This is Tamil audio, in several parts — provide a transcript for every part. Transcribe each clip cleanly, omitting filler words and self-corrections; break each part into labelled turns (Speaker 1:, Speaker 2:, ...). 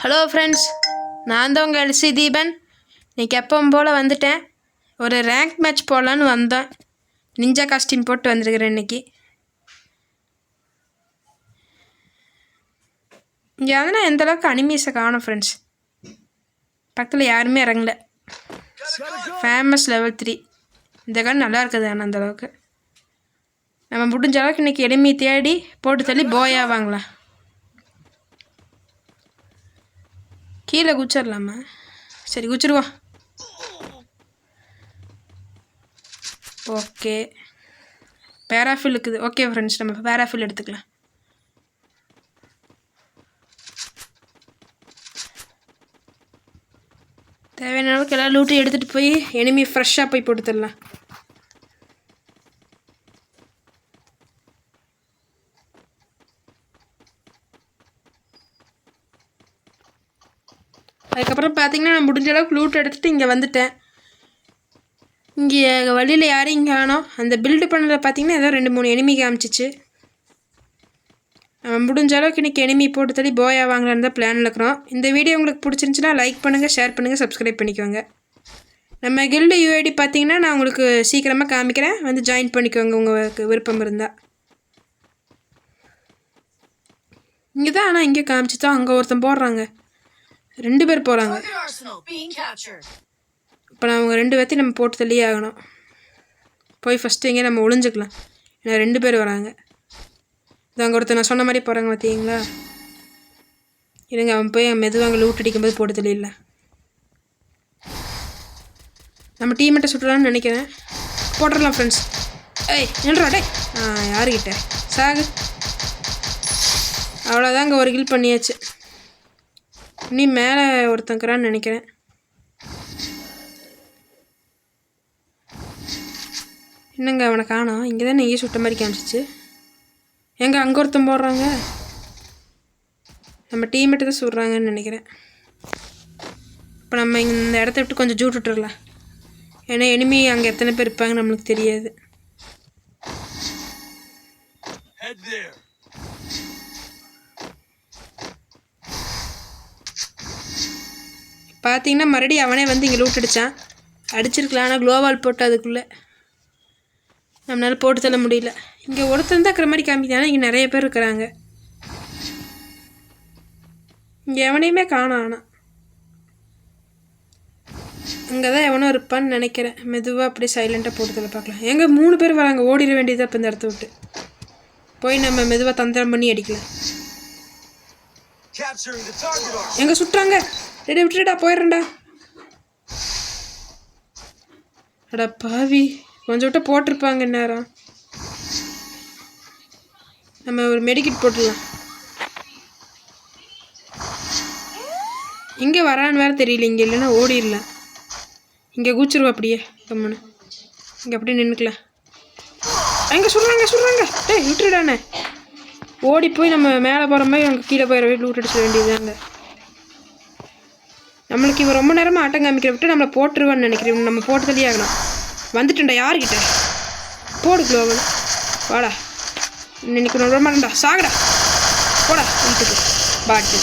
Speaker 1: ஹலோ ஃப்ரெண்ட்ஸ், நான் தான் உங்கள் எல்சி தீபன். இன்றைக்கி எப்பவும் போல் வந்துட்டேன். ஒரு ரேங்க் மேட்ச் போடலான்னு வந்தேன். நிஞ்சா காஸ்டியூம் போட்டு வந்திருக்கிறேன். இன்றைக்கி இங்கே வந்து நான் எந்தளவுக்கு அனிமீஸை காணும் ஃப்ரெண்ட்ஸ். பக்கத்தில் யாருமே இறங்கல. ஃபேமஸ் லெவல் 3 இந்த கன் நல்லா இருக்குது. ஆனால் அந்தளவுக்கு நம்ம முடிஞ்ச அளவுக்கு இன்றைக்கி எளிமையை தேடி போட்டு தள்ளி போயா வாங்கலாம். கீழே குச்சிடலாமா? சரி குச்சிடுவோம். ஓகே, பேராஃபில் இருக்குது. ஓகே ஃப்ரெண்ட்ஸ், நம்ம பேராஃபில் எடுத்துக்கலாம். தேவையான அளவுக்கு எல்லாம் லூட்டி எடுத்துகிட்டு போய் எனிமி ஃப்ரெஷ்ஷாக போய் போட்டு தரலாம். அதுக்கப்புறம் பார்த்தீங்கன்னா நான் முடிஞ்ச அளவுக்கு லூட் எடுத்துகிட்டு இங்கே வந்துட்டேன். இங்கே வழியில் யாரும் இங்கே காணோம். அந்த பில்டு பண்ணதில் பார்த்தீங்கன்னா ஏதோ 2-3 எனிமி காமிச்சிச்சு. நம்ம முடிஞ்ச அளவுக்கு இன்றைக்கி எனிமி போட்டு தள்ளி போயா வாங்கலான்னு தான் பிளானில் இருக்கிறோம். இந்த வீடியோ உங்களுக்கு பிடிச்சிருந்துச்சுன்னா லைக் பண்ணுங்கள், ஷேர் பண்ணுங்கள், சப்ஸ்கிரைப் பண்ணிக்கோங்க. நம்ம கில்டு யூஐடி பார்த்தீங்கன்னா நான் உங்களுக்கு சீக்கிரமாக காமிக்கிறேன். வந்து ஜாயின் பண்ணிக்கோங்க உங்களுக்கு விருப்பம் இருந்தால். இங்கே தான், ஆனால் இங்கே காமிச்சு தான் அங்கே ஒருத்தன் போடுறாங்க. 2 பேர் போகிறாங்க. இப்போ நான் அவங்க 2 பேர்த்தையும் நம்ம போட்டு தள்ளியே ஆகணும். போய் ஃபஸ்ட்டு எங்கேயும் நம்ம ஒளிஞ்சிக்கலாம். ஏன்னா 2 பேர் வராங்க. இது அங்கே ஒருத்தர் நான் சொன்ன மாதிரி போகிறாங்க பார்த்தீங்களா? இருங்க, அவன் போய் மெதுவாக அங்கே லூட் அடிக்கும்போது போட்டு தள்ளிடல. நம்ம டீம்மேட்டை சுட்டுறான்னு நினைக்கிறேன். போட்டுடலாம் ஃப்ரெண்ட்ஸ். ஏய் நின்றா டே. யாருக்கிட்ட சாகு. அவ்வளோதாங்க, ஒரு கில் பண்ணியாச்சு. நீ மேலே ஒருத்தங்கிறான்னு நினைக்கிறேன். என்னங்க அவனை காணோம். இங்கே தான் நெய்யே சுட்ட மாதிரி காமிச்சிச்சு. எங்கே அங்கே ஒருத்தன் போடுறாங்க. நம்ம டீம்மேட்டு தான் சுடுறாங்கன்னு நினைக்கிறேன். இப்போ நம்ம இந்த இடத்த விட்டு கொஞ்சம் ஜூட் விட்டுறலாம். ஏன்னா எனிமி அங்கே எத்தனை பேர் இருப்பாங்க நம்மளுக்கு தெரியாது. பார்த்தீங்கன்னா மறுபடியும் அவனே வந்து இங்கே லூட் அடித்தான். அடிச்சிருக்கலாம், ஆனால் க்ளோவால் போட்டு அதுக்குள்ளே நம்மளால் போட்டு தள்ள முடியல. இங்கே ஒருத்தன் தான் இருக்கிற மாதிரி காமிக்கிறாங்க. இங்கே நிறைய பேர் இருக்கிறாங்க. இங்கே எவனையுமே காணோம். ஆனால் அங்கே தான் எவனோ இருப்பான்னு நினைக்கிறேன். மெதுவாக அப்படியே சைலண்ட்டாக போட்டு தள்ள பார்க்கலாம். எங்கே 3 பேர் வராங்க. ஓடிட வேண்டியதாக இப்போ இந்த இடத்த விட்டு போய் நம்ம மெதுவாக தந்திரம் பண்ணி அடிக்கலாம். எங்கே சுட்டுறாங்க. ரெடி விட்டுடா, போயிடுறேன்டா. அடா பாவி, கொஞ்சம் விட்ட போட்டிருப்பாங்க நேரம். நம்ம ஒரு மெடிக்கிட் போட்டுடலாம். இங்கே வரான்னு வேறு தெரியல. இங்கே இல்லைன்னா ஓடிடலாம். இங்கே கூச்சிருவா அப்படியே கம்முன்னு. இங்கே அப்படியே நின்றுக்கலாம். எங்கே சொல்கிறாங்க. டேய் விட்டுடானே. ஓடி போய் நம்ம மேலே போகிற மாதிரி அங்கே கீழே போயிட போய் லூட் அடிச்சிட வேண்டியதுதாங்க. நம்மளுக்கு இவன் ரொம்ப நேரமாக ஆட்டம் காமிக்கிற விட்டு நம்மளை போட்டுருவான்னு நினைக்கிறேன். நம்ம போட்டு தள்ளி ஆகணும். வந்துட்டேன்டா. யார்கிட்ட போடு க்ளோவல். வாடா, இன்னைக்கு ரொம்ப மாட்டா. சாகடா, போடா வீட்டுக்கு பாட்டு.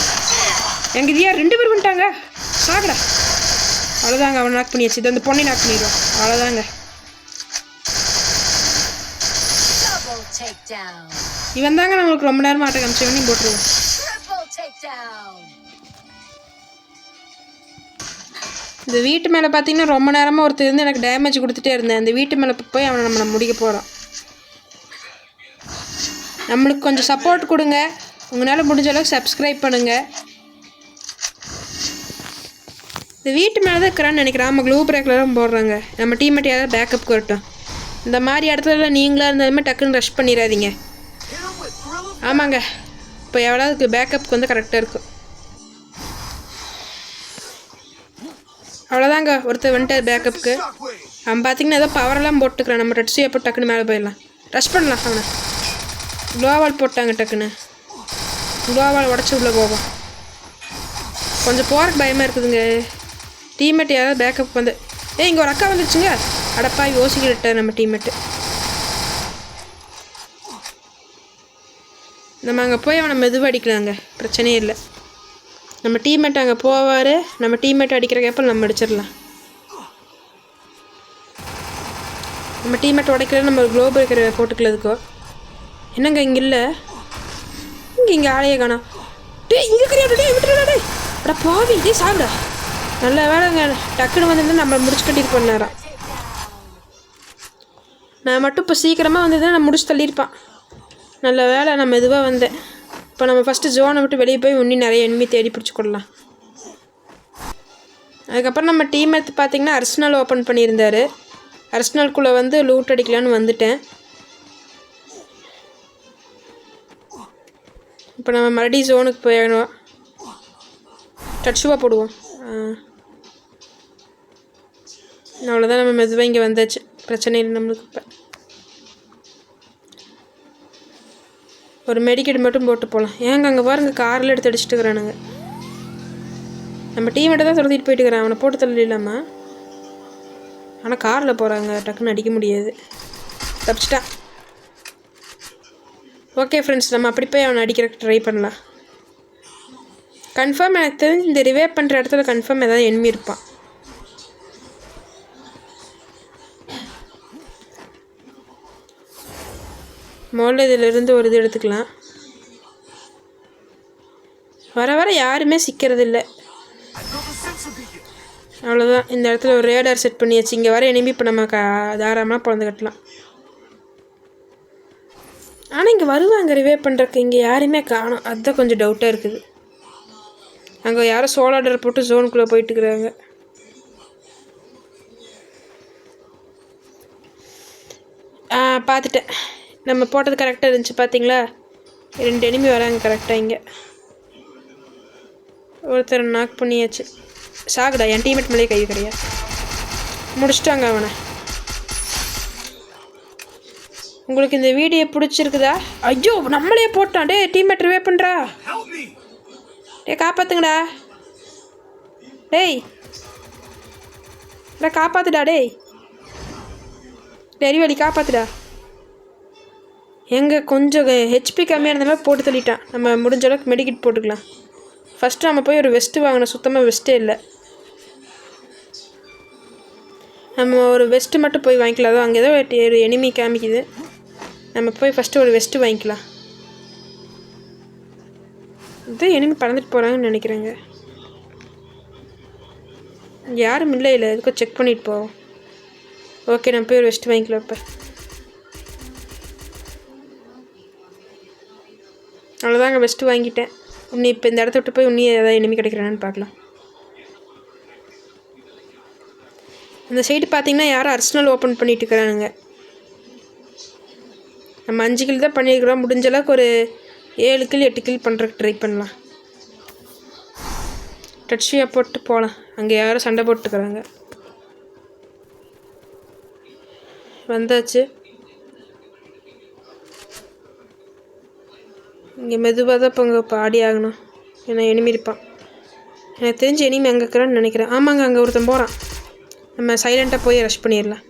Speaker 1: எங்கள் இது 2 பேர் வந்துட்டாங்க. சாகடா. அவ்வளோதாங்க, அவனை நாக் பண்ணியாச்சு. இது அந்த பொண்ணை நாக் பண்ணிடுவோம். அவ்வளோதாங்க. இவன் தாங்க நம்மளுக்கு ரொம்ப நேரமாக ஆட்டம் காமிச்சவனையும் போட்டுருவோம். இந்த வீட்டு மேலே பார்த்தீங்கன்னா ரொம்ப நேரமாக ஒருத்தர் இருந்து எனக்கு டேமேஜ் கொடுத்துட்டே இருந்தேன். அந்த வீட்டு மேலே போய் அவனை நம்ம முடிக்க போகிறோம். நம்மளுக்கு கொஞ்சம் சப்போர்ட் கொடுங்க. உங்களால் முடிஞ்ச அளவுக்கு சப்ஸ்கிரைப் பண்ணுங்கள். இந்த வீட்டு மேலே தான் இருக்கிறான்னு நினைக்கிறேன். நம்ம க்ளூ பிரேக்கில் போடுறாங்க. நம்ம டீம்மேட் யாராவது பேக்கப் வரட்டும். இந்த மாதிரி இடத்துலலாம் நீங்களாக இருந்தாலுமே டக்குன்னு ரஷ் பண்ணிடாதீங்க. ஆமாங்க, இப்போ எவ்வளோதுக்கு பேக்கப்புக்கு வந்து கரெக்டாக இருக்கும். அவ்வளோதாங்க, ஒருத்தர் வந்துட்டு பேக்கப்புக்கு. அவன் பார்த்தீங்கன்னா ஏதோ பவரெல்லாம் போட்டுக்கிறான். நம்ம ரெட்ஸியை போட்டு டக்குன்னு மேலே போயிடலாம். ரஷ் பண்ணலாம். அவனை க்ளோவால் போட்டாங்க. டக்குன்னு க்ளோவால் உடச்சி உள்ளே போவோம். கொஞ்சம் போகிறக்கு பயமாக இருக்குதுங்க. டீம்மேட் யாராவது பேக்கப் வந்து இங்கே ஒரு அக்கா வந்துடுச்சுங்க. அடப்பா யோசிக்கிட்டார் நம்ம டீம்மேட்டு. நம்ம அங்கே போய் அவனை மெதுவாக அடிக்கலாங்க, பிரச்சனையே இல்லை. நம்ம டீம்மேட் அங்கே போவார். நம்ம டீம்மேட் அடிக்கிற கேப்பில் நம்ம அடிச்சிடலாம். நம்ம டீம்மேட் உடைக்கல. நம்ம ஒரு க்ளோப் இருக்கிற போட்டுக்கலதுக்கோ. என்னங்க இங்கே இல்லை? இங்கே ஆளையே காணோம். டே இங்கே கிடையாது. டே விட்டுடா. அடா போவி இதே சாப்பிடா. நல்ல வேலைங்க டக்குன்னு வந்துட்டு நம்ம முடிச்சு கட்டிட்டு பண்ணாராம். நான் மட்டும் இப்போ சீக்கிரமாக வந்ததுன்னா நான் முடிச்சு தள்ளியிருப்பான். நல்ல வேலை நான் மெதுவாக வந்தேன். இப்போ நம்ம ஃபஸ்ட்டு ஜோனை விட்டு வெளியே போய் இன்னும் நிறைய எனிமி தேடி பிடிச்சி கொள்ளலாம். அதுக்கப்புறம் நம்ம டீம்மேட் பார்த்திங்கன்னா அர்சனல் ஓப்பன் பண்ணியிருந்தார். அர்சனலுக்குள்ளே வந்து லூட் அடிக்கலான்னு வந்துட்டேன். இப்போ நம்ம மறுபடியும் ஜோனுக்கு போயிடணும். டச்சுவாக போடுவோம். அவ்வளோதான். நம்ம மெதுவாக இங்கே வந்தாச்சு. பிரச்சனை இல்லை நம்மளுக்கு. இப்போ ஒரு மெடிக்கெட் மட்டும் போட்டு போகலாம். ஏங்க அங்கே பாருங்க காரில் எடுத்து அடிச்சுட்டு இருக்கிறானுங்க. நம்ம டீமேட்டை தான் துரத்திட்டு போயிட்டு இருக்கிறான். அவனை போட்டு தள்ளி இல்லாமல். ஆனால் காரில் போகிறாங்க. டக்குன்னு அடிக்க முடியாது. தப்பிச்சிட்டான். ஓகே ஃப்ரெண்ட்ஸ், நம்ம அப்படி போய் அவனை அடிக்கிறதுக்கு ட்ரை பண்ணலாம். கன்ஃபார்ம் எனக்கு தெரிஞ்சு இந்த ரிவைவ் பண்ணுற இடத்துல கன்ஃபார்ம் ஏதாவது எனிமி இருப்பான். முதல்ல இதிலிருந்து ஒரு இது எடுத்துக்கலாம். வர வர யாருமே சிக்கிறதில்ல. அவ்வளோதான். இந்த இடத்துல ஒரு ரேடார் செட் பண்ணியாச்சு. இங்கே வர எனிமி இப்போ நம்ம தாராளமாக பிறந்து கட்டலாம். ஆனால் இங்கே வருவாங்க ரிவைவ் பண்ணுறதுக்கு. இங்கே யாருமே காணும். அதுதான் கொஞ்சம் டவுட்டாக இருக்குது. அங்கே யாரோ சோலாடர் போட்டு ஜோனுக்குள்ளே போயிட்டுருக்குறாங்க. பார்த்துட்டேன். நம்ம போட்டது கரெக்டாக இருந்துச்சு பார்த்தீங்களா? 2 எனிமி வராங்க கரெக்டாக. இங்கே ஒருத்தர் நாக் பண்ணியாச்சு. சாகுடா. என் டீம்மேட் மேலே கை கிடையாது. முடிச்சிட்டாங்க அவனை. உங்களுக்கு இந்த வீடியோ பிடிச்சிருக்குதா? ஐயோ நம்மளே போட்டான். டே டீம்மேட் ரிவைவ் பண்ணுறா. டே காப்பாற்றுங்கடா. டேய் காப்பாற்றுடா. டெரிவலி காப்பாற்றுடா. எங்கே கொஞ்சம் ஹெச்பி கம்மியாக இருந்தாலும் போட்டு தள்ளிட்டான். நம்ம முடிஞ்ச அளவுக்கு மெடிக்கிட் போட்டுக்கலாம். ஃபஸ்ட்டு நம்ம போய் ஒரு வெஸ்ட்டு வாங்கினோம். சுத்தமாக வெஸ்ட்டே இல்லை. நம்ம ஒரு வெஸ்ட்டு மட்டும் போய் வாங்கிக்கலாம். அதோ அங்கே ஏதோ ஒரு எனிமி காமிக்குது. நம்ம போய் ஃபஸ்ட்டு ஒரு வெஸ்ட்டு வாங்கிக்கலாம். இது எனிமி பறந்துட்டு போகிறாங்கன்னு நினைக்கிறேங்க. யாரும் இல்லை எதுக்கும் செக் பண்ணிட்டு போவோம். ஓகே நம்ம போய் ஒரு வெஸ்ட்டு வாங்கிக்கலாம். இப்போ அவ்வளோதாங்க வெஸ்ட்டு வாங்கிட்டேன். இன்னும் இப்போ இந்த இடத்த விட்டு போய் இன்னும் ஏதாவது எனிமி கிடைக்கிறானு பார்க்கலாம். இந்த சைடு பார்த்தீங்கன்னா யாரும் அர்சனல் ஓப்பன் பண்ணிட்டு இருக்கிறானுங்க. நம்ம 5 கில் தான் பண்ணியிருக்கிறோம். முடிஞ்ச அளவுக்கு ஒரு 7 கில் 8 கில் பண்ணுறதுக்கு ட்ரை பண்ணலாம். டச்சியாக போட்டு போகலாம். அங்கே யாரும் சண்டை போட்டுக்கிறாங்க. வந்தாச்சு. இங்கே மெதுவாக தான் இப்போ இங்கே பாடி ஆகணும். ஏன்னா எனிமி இருப்பான். எனக்கு தெரிஞ்சு எனிமி அங்கே இருக்கிறான்னு நினைக்கிறேன். ஆமாங்க அங்கே ஒருத்தன் போகிறான். நம்ம சைலண்ட்டாக போய் ரஷ் பண்ணிடலாம்.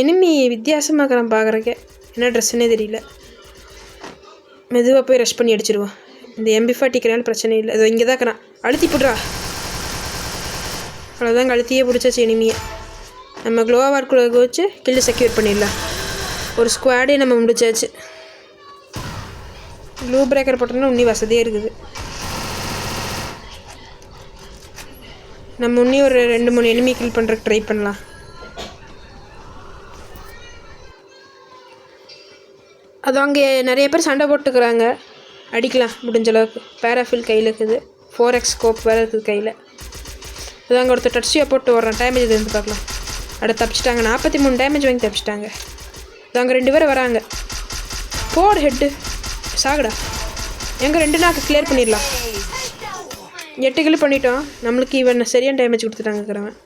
Speaker 1: எனிமி வித்தியாசமாக இருக்கிறான் பார்க்குறக்கே. என்ன ட்ரெஸ்ஸுன்னே தெரியல. மெதுவாக போய் ரஷ் பண்ணி அடிச்சிடுவோம். இந்த MP40 பிரச்சனை இல்லை. அதோ இங்கே தான் இருக்கிறான். அழுத்தி போடுறா. அவ்வளோதாங்க. அழுத்தியே பிடிச்சாச்சு எனிமியை. நம்ம க்ளோவார்க்குள்ளே வச்சு கில்லு செக்யூர் பண்ணிடலாம். ஒரு ஸ்குவாடே நம்ம முடிச்சாச்சு. ப்ளூ பிரேக்கர் போட்டோம்னா இன்னும் வசதியாக இருக்குது. நம்ம இன்னும் ஒரு 2-3 எனிமி கில் பண்ணுறதுக்கு ட்ரை பண்ணலாம். அது அங்கே நிறைய பேர் சண்டை போட்டுக்கிறாங்க. அடிக்கலாம் முடிஞ்ச அளவுக்கு. பேராஃபில் கையில் இருக்குது. 4x ஸ்கோப் வேறு இருக்குது கையில். அது அங்கே ஒருத்தர் டச்சியாக போட்டு வர்றான். டேமேஜ் இருந்து பார்க்கலாம். அடுத்து தப்பிச்சிட்டாங்க. 43 டேமேஜ் வாங்கி தப்பிச்சிட்டாங்க. அது அங்கே 2 பேர் வராங்க. போடு ஹெட்டு. சாகுடா. எங்கே 2 நாக்கு கிளியர் பண்ணிடலாம். 8 கிலோ பண்ணிட்டோம். நம்மளுக்கு இவன் சரியான டேமேஜ் கொடுத்துட்டாங்கிறவன்.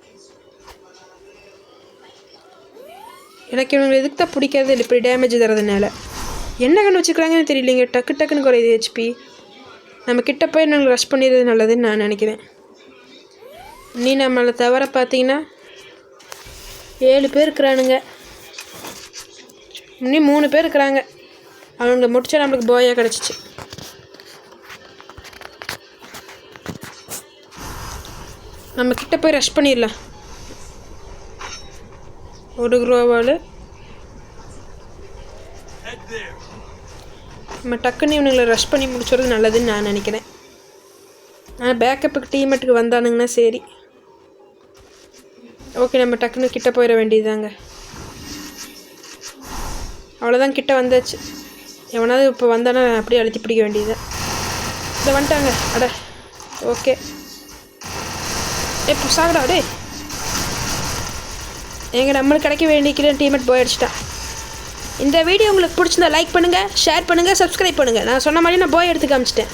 Speaker 1: எனக்கு இவங்க எதுக்கு தான் பிடிக்காது இல்லை இப்படி டேமேஜ் தரதுனால. என்ன கண்ணு வச்சுக்கிறாங்கன்னு தெரியலைங்க. டக்குன்னு குறையுது ஹெச்பி. நம்ம கிட்ட போய் நாங்கள் ரஷ் பண்ணிடுறது நல்லதுன்னு நான் நினைக்கிறேன். நீ நம்மளை தவிர பார்த்தீங்கன்னா 7 பேர் இருக்கிறானுங்க. இன்னும் 3 பேர் இருக்கிறாங்க. அவங்க முடிச்சா நம்மளுக்கு போயாக கிடச்சிச்சு. நம்ம கிட்ட போய் ரஷ் பண்ணிடலாம். ஒரு குளோவால் நம்ம டக்குன்னு இவனுங்களை ரஷ் பண்ணி முடிச்சுறது நல்லதுன்னு நான் நினைக்கிறேன். ஆனால் பேக்கப்புக்கு டீமேட்டுக்கு வந்தானுங்கன்னா சரி. ஓகே, நம்ம டக்குன்னு கிட்ட போயிட வேண்டியதுதாங்க. அவ்வளோதான், கிட்ட வந்தாச்சு. எவனாவது இப்போ வந்தானா அப்படியே அழுத்தி பிடிக்க வேண்டியது. இதை வந்துட்டாங்க. அட ஓகே, இப்போ சாகடா டே. எங்கள் நம்மளுக்கு கிடைக்க வேண்டிய டீமேட் போய் அடிச்சிட்டான். இந்த வீடியோ உங்களுக்கு பிடிச்சிருந்தா லைக் பண்ணுங்கள், ஷேர் பண்ணுங்கள், சப்ஸ்கிரைப் பண்ணுங்கள். நான் சொன்ன மாதிரி நான் போய் எடுத்து காமிச்சிட்டேன்.